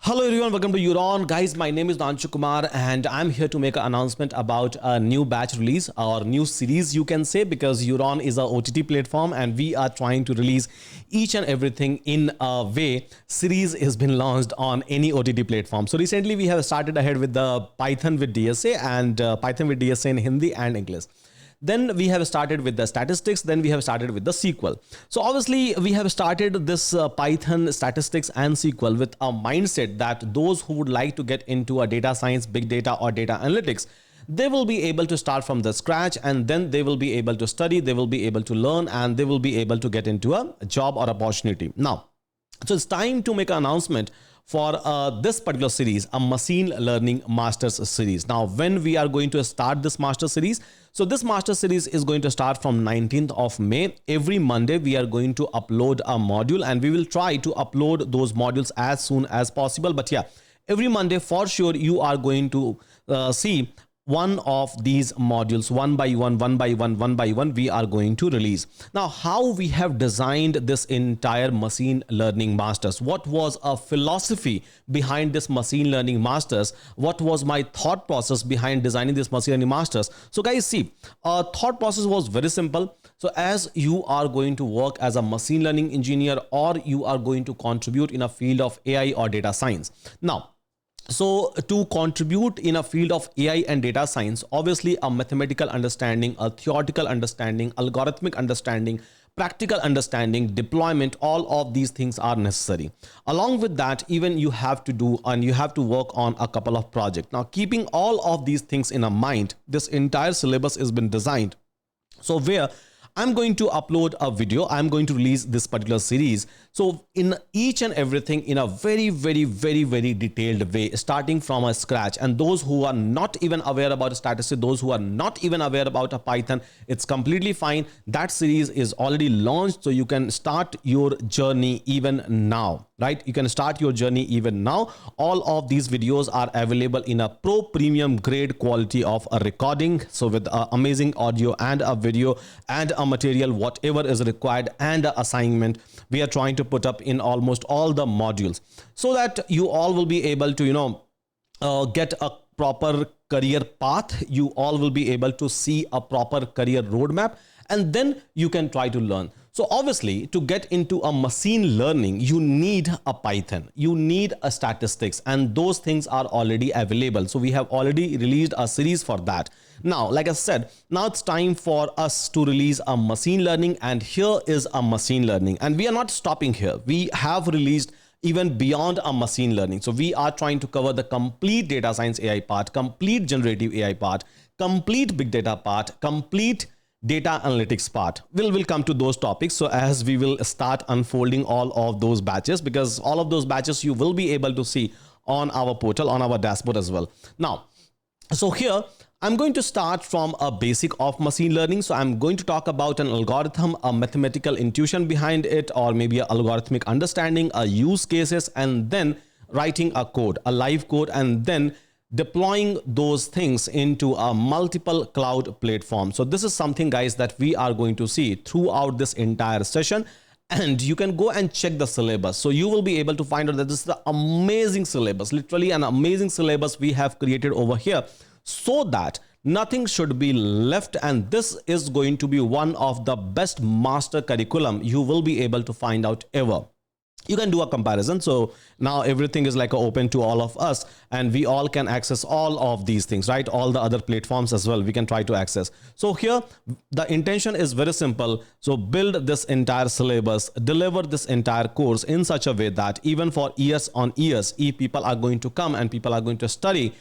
Hello everyone, welcome to Euron. Guys, my name is Nanshu Kumar and I'm here to make an announcement about a new batch release or new series you can say, because Euron is a OTT platform and we are trying to release each and everything in a way series has been launched on any OTT platform. So recently we have started ahead with the Python with DSA and Python with DSA in Hindi and English. Then we have started with the statistics. Then we have started with the SQL. So obviously we have started this Python statistics and SQL with a mindset that those who would like to get into a data science, big data or data analytics, they will be able to start from the scratch, and then they will be able to study, they will be able to learn, and they will be able to get into a job or opportunity. Now, so it's time to make an announcement for this particular series, a machine learning masters series. Now, when we are going to start this master series, so this master series is going to start from 19th of May. Every Monday, we are going to upload a module, and we will try to upload those modules as soon as possible. But yeah, every Monday for sure, you are going to see one of these modules one by one we are going to release. Now, how we have designed this entire machine learning masters, what was a philosophy behind this machine learning masters, what was my thought process behind designing this machine learning masters. So guys, see, our thought process was very simple. So as you are going to work as a machine learning engineer, or you are going to contribute in a field of AI or data science. Now, so to contribute in a field of AI and data science, obviously a mathematical understanding, a theoretical understanding, algorithmic understanding, practical understanding, deployment, all of these things are necessary. Along with that, even you have to do and you have to work on a couple of projects. Now, keeping all of these things in a mind, this entire syllabus has been designed. So where I'm going to upload a video, I'm going to release this particular series. So in each and everything in a very detailed way, starting from a scratch. And those who are not even aware about statistics, those who are not even aware about a Python, it's completely fine. That series is already launched. So you can start your journey even now, right? You can start your journey even now. All of these videos are available in a pro premium grade quality of a recording. So with amazing audio and a video and a material, whatever is required, and a assignment we are trying to put up in almost all the modules, so that you all will be able to get a proper career path. You all will be able to see a proper career roadmap, and then you can try to learn. So obviously, to get into a machine learning, you need a Python, you need a statistics, and those things are already available. So we have already released a series for that. Now, like I said, now it's time for us to release a machine learning, and here is a machine learning. And we are not stopping here. We have released even beyond a machine learning. So we are trying to cover the complete data science AI part, complete generative AI part, complete big data part, complete data analytics part. We'll come to those topics. So as we will start unfolding all of those batches, because all of those batches you will be able to see on our portal, on our dashboard as well. Now, so here I'm going to start from a basic of machine learning. So I'm going to talk about an algorithm, a mathematical intuition behind it, or maybe a algorithmic understanding, a use cases, and then writing a code, a live code, and then deploying those things into a multiple cloud platform. So this is something, guys, that we are going to see throughout this entire session. And you can go and check the syllabus. So you will be able to find out that this is the amazing syllabus, literally an amazing syllabus we have created over here, so that nothing should be left. And this is going to be one of the best master curriculum you will be able to find out ever. You can do a comparison. So now everything is like open to all of us, and we all can access all of these things, right? All the other platforms as well, we can try to access. So here the intention is very simple. So build this entire syllabus, deliver this entire course in such a way that even for years on years, if people are going to come and people are going to study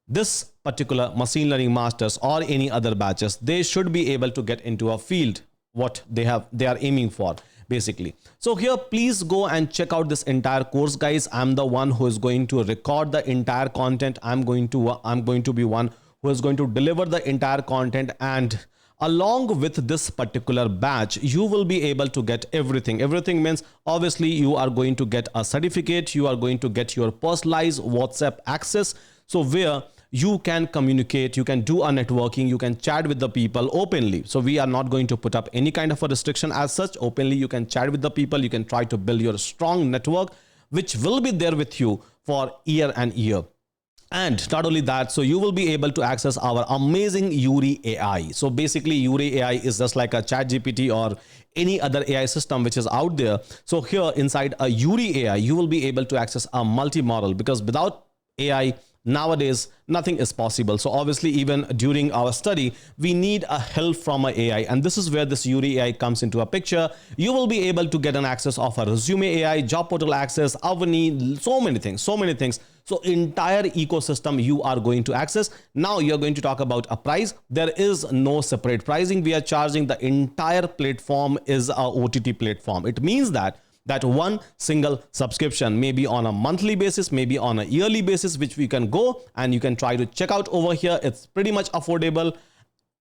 this particular machine learning masters or any other batches, they should be able to get into a field what they are aiming for, basically. So here, please go and check out this entire course, guys. I'm the one who is going to record the entire content. I'm going to be one who is going to deliver the entire content, and along with this particular batch, you will be able to get everything. Everything means obviously you are going to get a certificate, you are going to get your personalized WhatsApp access, so where you can communicate, you can do a networking, you can chat with the people openly. So we are not going to put up any kind of a restriction as such. Openly you can chat with the people, you can try to build your strong network which will be there with you for year and year. And not only that, so you will be able to access our amazing Euri AI. So basically, Euri AI is just like a chat GPT or any other AI system which is out there. So here inside a Euri AI, you will be able to access a multi-model, because without AI nowadays nothing is possible. So obviously, even during our study, we need a help from a AI, and this is where this Euri AI comes into a picture. You will be able to get an access of a resume AI, job portal access, Avani, so many things. So entire ecosystem you are going to access. Now you're going to talk about a price. There is no separate pricing. We are charging the entire platform is a OTT platform. It means that one single subscription, maybe on a monthly basis, maybe on a yearly basis, which we can go and you can try to check out over here. It's pretty much affordable,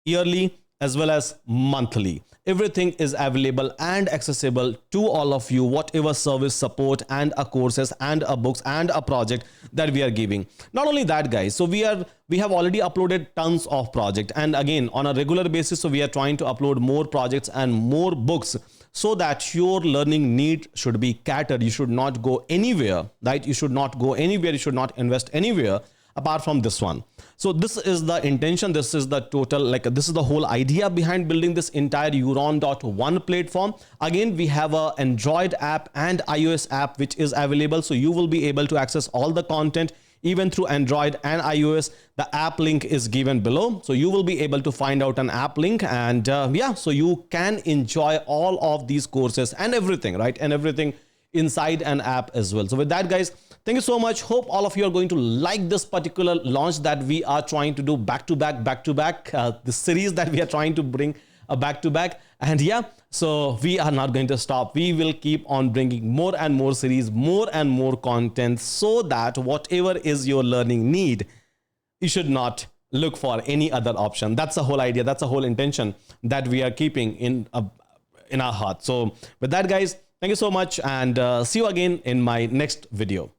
yearly as well as monthly. Everything is available and accessible to all of you, whatever service, support, and a courses and a books and a project that we are giving. Not only that, guys, so we have already uploaded tons of projects, and again on a regular basis, so we are trying to upload more projects and more books, so that your learning need should be catered. You should not go anywhere, right? You should not go anywhere. You should not invest anywhere apart from this one. So this is the intention. This is the total, this is the whole idea behind building this entire Euron.one platform. Again, we have a Android app and iOS app which is available. So you will be able to access all the content even through Android and iOS. The app link is given below. So you will be able to find out an app link, and yeah, so you can enjoy all of these courses and everything, right? And everything inside an app as well. So with that, guys, thank you so much. Hope all of you are going to like this particular launch that we are trying to do back to back, the series that we are trying to bring back to back. And yeah, so we are not going to stop. We will keep on bringing more and more series, more and more content, so that whatever is your learning need, you should not look for any other option. That's the whole idea. That's the whole intention that we are keeping in our heart. So with that, guys, thank you so much, and see you again in my next video.